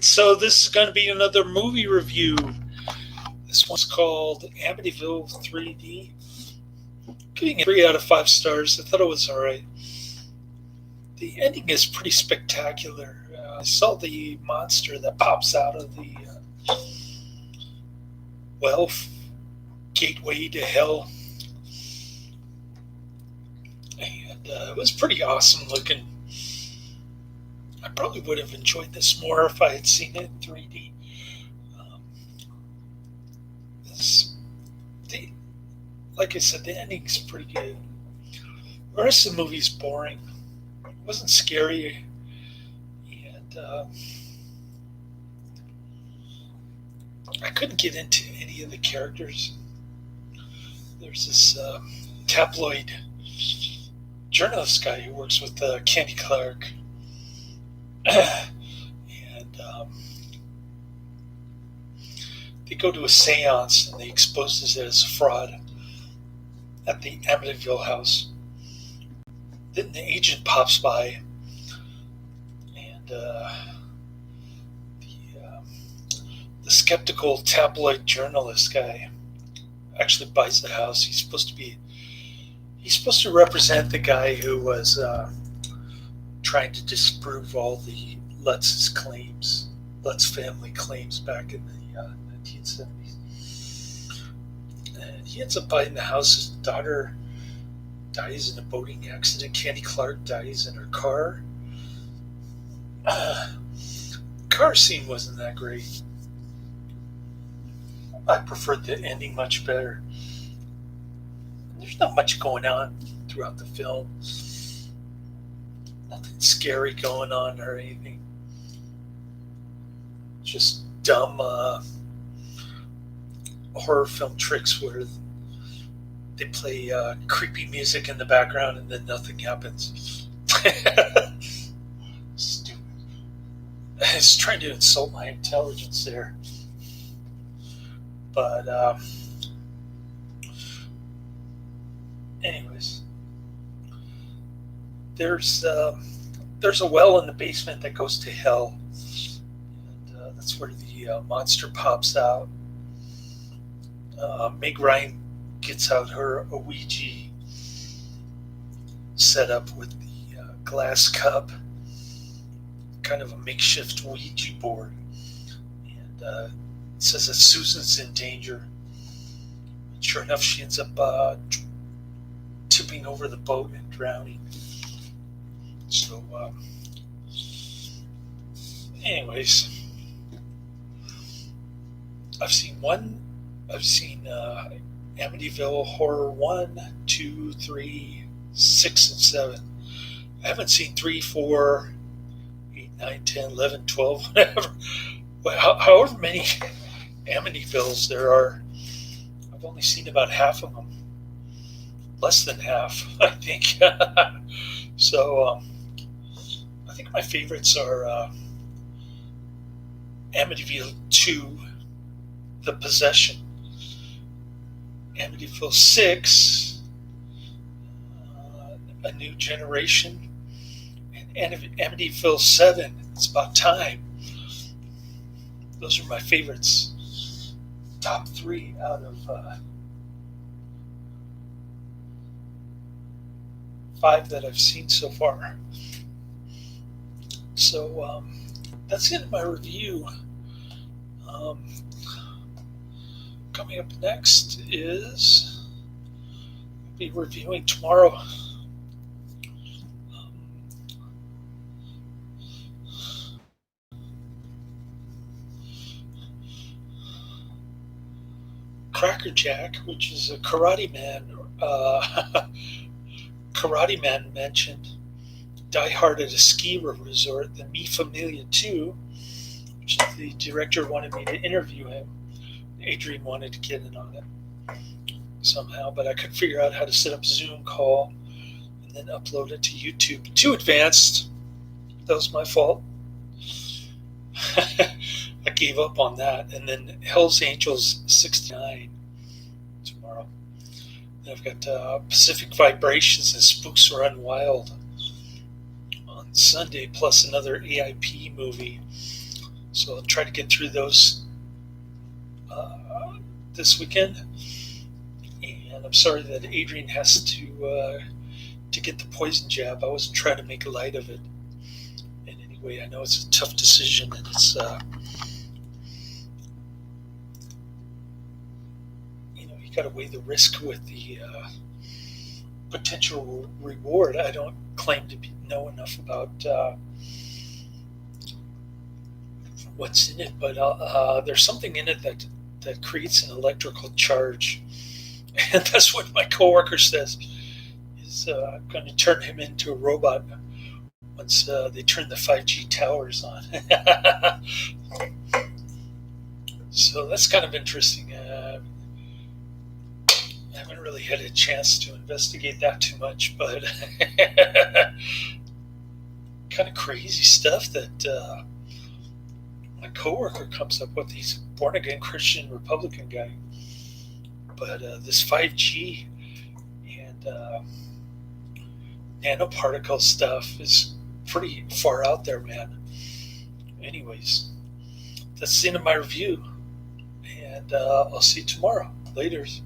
So this is going to be another movie review. This one's called Amityville 3D. Giving it 3 out of 5 stars. I thought it was alright. The ending is pretty spectacular. I saw the monster that pops out of the gateway to hell, and it was pretty awesome looking. I probably would have enjoyed this more if I had seen it in 3D. Um, this, like I said, the ending's pretty good. The rest of the movie's boring. It wasn't scary, and I couldn't get into any of the characters. There's this tabloid journalist guy who works with Candy Clark. And they go to a seance and they expose it as a fraud at the Amityville house. Then the agent pops by, and the skeptical tabloid journalist guy actually buys the house. He's supposed to represent the guy who was trying to disprove all the Lutz's claims, Lutz family claims back in the 1970s. And he ends up buying the house. His daughter dies in a boating accident. Candy Clark dies in her car. The car scene wasn't that great. I preferred the ending much better. There's not much going on throughout the film. Nothing scary going on or anything. Just dumb horror film tricks where they play creepy music in the background and then nothing happens. Stupid. I was trying to insult my intelligence there. But anyways. There's a well in the basement that goes to hell, and that's where the monster pops out. Meg Ryan gets out her Ouija setup with the glass cup, kind of a makeshift Ouija board, and it says that Susan's in danger. And sure enough, she ends up tipping over the boat and drowning. So, anyways, I've seen Amityville Horror 1, 2, 3, 6, and 7. I haven't seen 3, 4, 8, 9, 10, 11, 12, whatever. However many Amityvilles there are, I've only seen about half of them. Less than half, I think. So, I think my favorites are Amityville 2, The Possession, Amityville 6, A New Generation, and Amityville 7, It's About Time. Those are my favorites. Top 3 out of 5 that I've seen so far. So that's the end of my review. Coming up next is I'll be reviewing tomorrow. Cracker Jack, which is a Karate Man. Karate Man mentioned Die Hard at a ski resort, the Mi Familia 2, which the director wanted me to interview him. Adrian wanted to get in on it somehow, but I couldn't figure out how to set up a Zoom call and then upload it to YouTube. Too advanced. That was my fault. I gave up on that. And then Hell's Angels 69 tomorrow. And I've got Pacific Vibrations and Spooks Run Wild on Sunday, plus another AIP movie. So I'll try to get through those this weekend. And I'm sorry that Adrian has to get the poison jab. I wasn't trying to make light of it in any way. I know it's a tough decision, and it's you got to weigh the risk with the potential reward. I don't claim to know enough about what's in it, but there's something in it that creates an electrical charge, and that's what my coworker says. Is I'm going to turn him into a robot once they turn the 5G towers on. So that's kind of interesting. I haven't really had a chance to investigate that too much, but kind of crazy stuff that my coworker comes up with. He's a born-again Christian Republican guy, but this 5G and nanoparticle stuff is pretty far out there, man. Anyways, that's the end of my review, and I'll see you tomorrow. Laters.